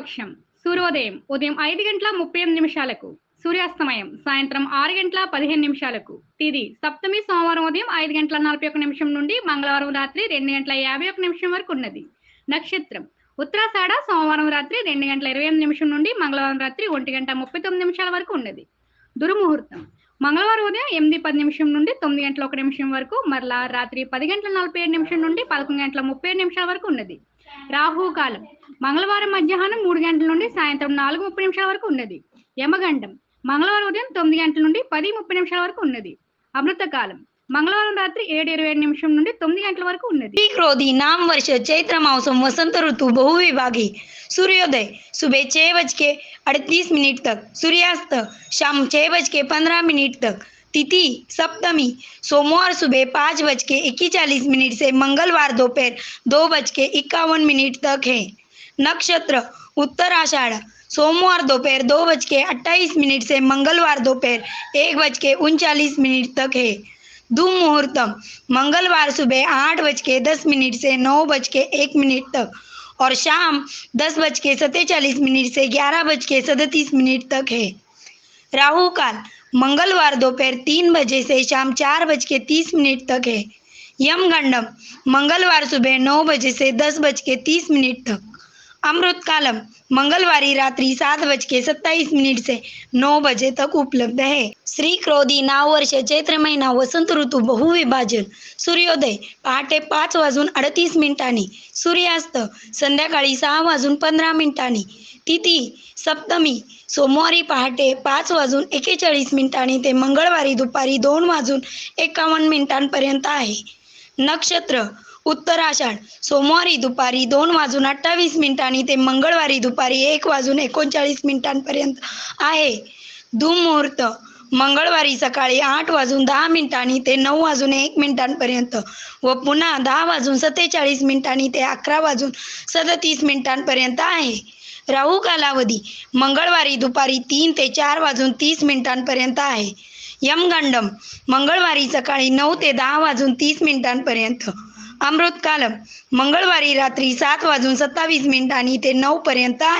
పక్షం సూర్యోదయం ఉదయం 5:38 సూర్యాస్తమయం సాయంత్రం 6:15 తిథి సప్తమి సోమవారం ఉదయం 5:41 నుండి మంగళవారం రాత్రి 2:51 వరకు ఉన్నది. నక్షత్రం ఉత్తరాషాఢ సోమవారం రాత్రి 2:28 నుండి మంగళవారం రాత్రి 1:39 వరకు ఉన్నది. దుర్ముహూర్తం మంగళవారం ఉదయం 8:10 నుండి 9:01 వరకు, మరలా రాత్రి 10:47 నుండి 11:37 వరకు ఉన్నది. రాహుకాలం మంగళవారం మధ్యాహ్నం 3 గంటల నుండి సాయంత్రం 4:30 వరకు ఉన్నది. యమగండం మంగళవారం ఉదయం 9 గంటల నుండి 10:30 వరకు ఉన్నది. అమృతకాలం మంగళవారం రాత్రి 7:27 నుండి 9 గంటల వరకు ఉన్నది. क्रोधी नाम वर्ष चैत्र मौसम वसंत ऋतु बहुविभागी। सूर्योदय सुबह 6:38 तक, सूर्यास्त शाम 6:15 तक। तिथि सप्तमी सोमवार सुबह 5:41 से मंगलवार दोपहर 2:51 तक है। नक्षत्र उत्तराषाढ़ सोमवार दोपहर 2:28 से मंगलवार दोपहर 1:39 तक है। दुर्मुहूर्तम मंगलवार सुबह 8:10 से 9:01 तक और शाम 10:47 से 11:37 तक है। राहु काल मंगलवार दोपहर 3 बजे से शाम 4:30 तक है। यमगंडम मंगलवार सुबह 9 बजे से 10:30 तक। अमृत कालम मंगलवारी रात्रि 7:27 से 9 बजे तक उपलब्ध है। श्री क्रोधी नाव वर्ष चैत्र महिना वसंत ऋतू बहुविभाजन। सूर्योदय पहाटे 5:38, सूर्यास्त संध्याकाळी 6:15. तिथी सप्तमी सोमवारी पहाटे 5:41 ते मंगळवारी दुपारी 2:51 आहे. नक्षत्र उत्तराषाढ सोमवारी दुपारी 2:28 ते मंगळवारी दुपारी 1:39 आहे. दुर्मुहूर्त मंगळवारी सकाळी 8:10 ते 9:01 व पुन्हा 10:47 ते 11:37 आहे. राहू कालावधी मंगळवारी दुपारी 3 ते 4:30 आहे. यमगंडम मंगळवारी सकाळी 9 ते 10:30. अमृत कालम मंगळवारी रात्री 7:27 ते 9 पर्यंत आहे.